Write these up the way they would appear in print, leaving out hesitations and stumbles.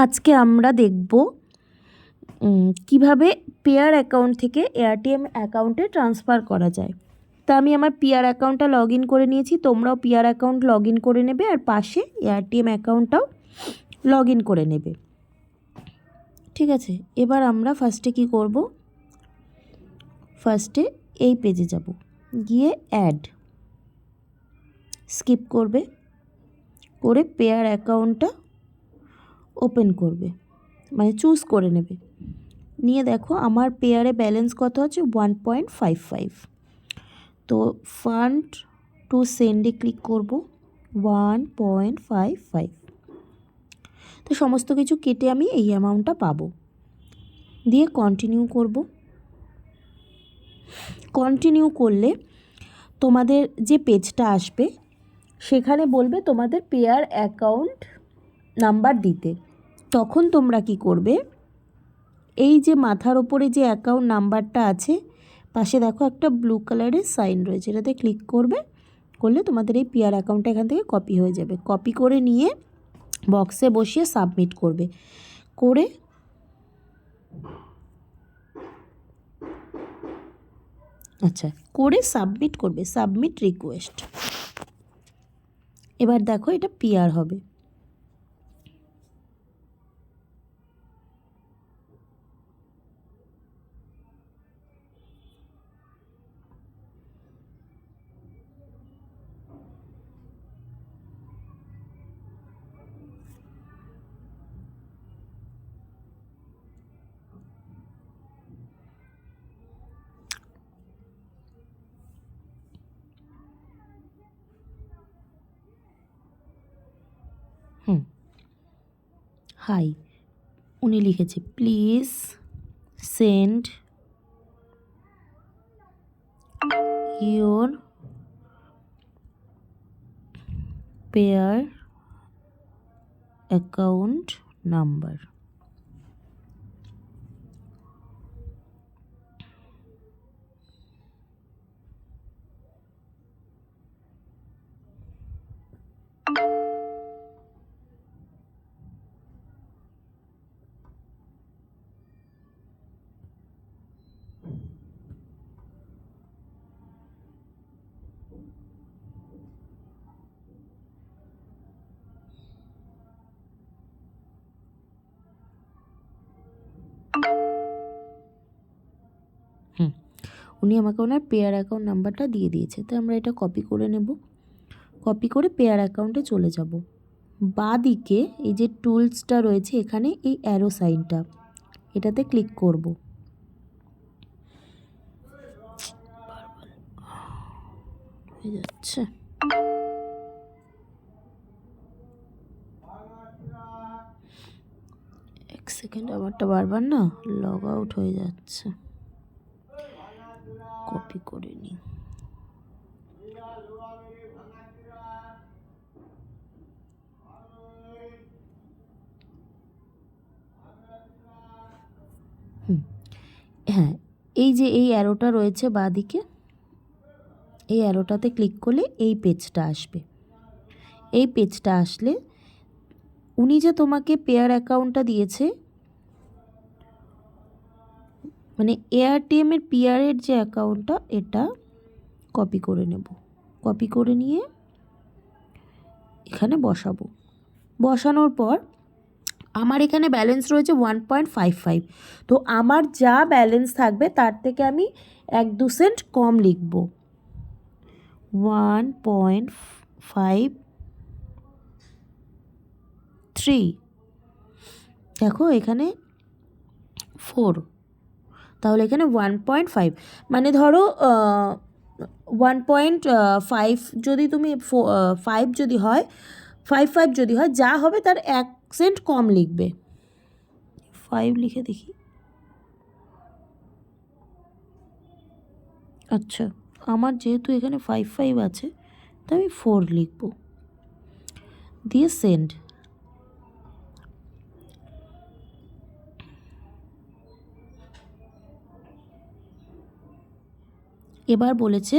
আজকে আমরা দেখব কিভাবে পেয়ার অ্যাকাউন্ট থেকে এআরটিএম অ্যাকাউন্টে ট্রান্সফার করা যায়। তা আমি আমার পিআর অ্যাকাউন্টটা লগ ইন করে নিয়েছি, তোমরাও পিআর অ্যাকাউন্ট লগ ইন করে নেবে আর পাশে এআরটিএম অ্যাকাউন্টটাও লগ ইন করে নেবে। ঠিক আছে, এবার আমরা ফার্স্টে কি করব, ফার্স্টে এই পেজে যাব, গিয়ে অ্যাড স্কিপ করবে, করে পেয়ার অ্যাকাউন্টটা ওপেন করবে, মানে চুজ করে নেবে। নিয়ে দেখো আমার পেয়ারে ব্যালেন্স কত আছে, 1.55। তো ফান্ড টু সেন্ডে ক্লিক করব, 1.55। তো সমস্ত কিছু কেটে আমি এই অ্যামাউন্টটা পাবো, দিয়ে কন্টিনিউ করব। কন্টিনিউ করলে তোমাদের যে পেজটা আসবে সেখানে বলবে তোমাদের পেয়ার অ্যাকাউন্ট নাম্বার দিতে। তখন তোমরা কি করবে, এই যে মাথার ওপরে যে অ্যাকাউন্ট নাম্বারটা আছে পাশে দেখো একটা ব্লু কালারের সাইন রয়েছে, এটাতে ক্লিক করবে, করলে তোমাদের এই পিআর অ্যাকাউন্টটা এখান থেকে কপি হয়ে যাবে। কপি করে নিয়ে বক্সে বসিয়ে সাবমিট করবে, করে সাবমিট করবে, সাবমিট রিকোয়েস্ট। এবার দেখো এটা পিআর হবে। হাই, উনি লিখেছে please send your pair account number. উনি আমাকে ওনার পেয়ার অ্যাকাউন্ট নাম্বারটা দিয়ে দিয়েছে, তো আমরা এটা কপি করে নেব। কপি করে পেয়ার অ্যাকাউন্টে চলে যাব। বাঁ দিকে এই যে টুলসটা রয়েছে এখানে এই অ্যারো সাইনটা, এটাতে ক্লিক করব। হয়ে যাচ্ছে, এক সেকেন্ড, আমারটা বারবার না লগ আউট হয়ে যাচ্ছে, কপি করে নিই। হ্যাঁ, এই যে এই অ্যারোটা রয়েছে বাঁদিকে, এই অ্যারোটাতে ক্লিক করলে এই পেজটা আসবে। এই পেজটা আসলে উনি যে তোমাকে পেয়ার অ্যাকাউন্টটা দিয়েছে, মানে এআরটিএম এর পিআরের যে অ্যাকাউন্টটা, এটা কপি করে নেব। কপি করে নিয়ে এখানে বসাবো। বসানোর পর আমার এখানে ব্যালেন্স রয়েছে 1.55। তো আমার যা ব্যালেন্স থাকবে তার থেকে আমি 1-2 সেন্ট কম লিখব, 1.53। দেখো এখানে 4, তাহলে এখানে 1.5, মানে ধরো 1.5 যদি তুমি 5 যদি হয়, 5 যদি হয়, যা হবে তার 1 সেন্ট কম লিখবে। 5 লিখে দেখি। আচ্ছা, আমার যেহেতু এখানে 5 আছে তো আমি 4 লিখব, দিয়ে সেন্ড। এবার বলেছে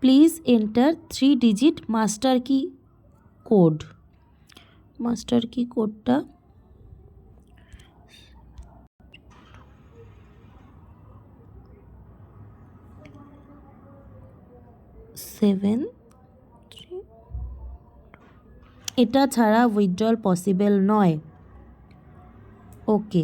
প্লিজ এন্টার 3 ডিজিট মাস্টার কি কোড। মাস্টার কি কোডটা 7 এটা ছাড়া উইথড্রল পসিবল নয়। ওকে,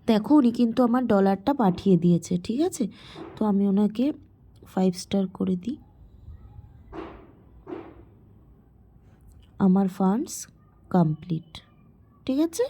দেখো উনি কিন্তু আমার ডলারটা পাঠিয়ে দিয়েছে, ঠিক আছে। তো আমি ওনাকে 5 স্টার করে দিই। আমার ফান্ডস কমপ্লিট, ঠিক আছে।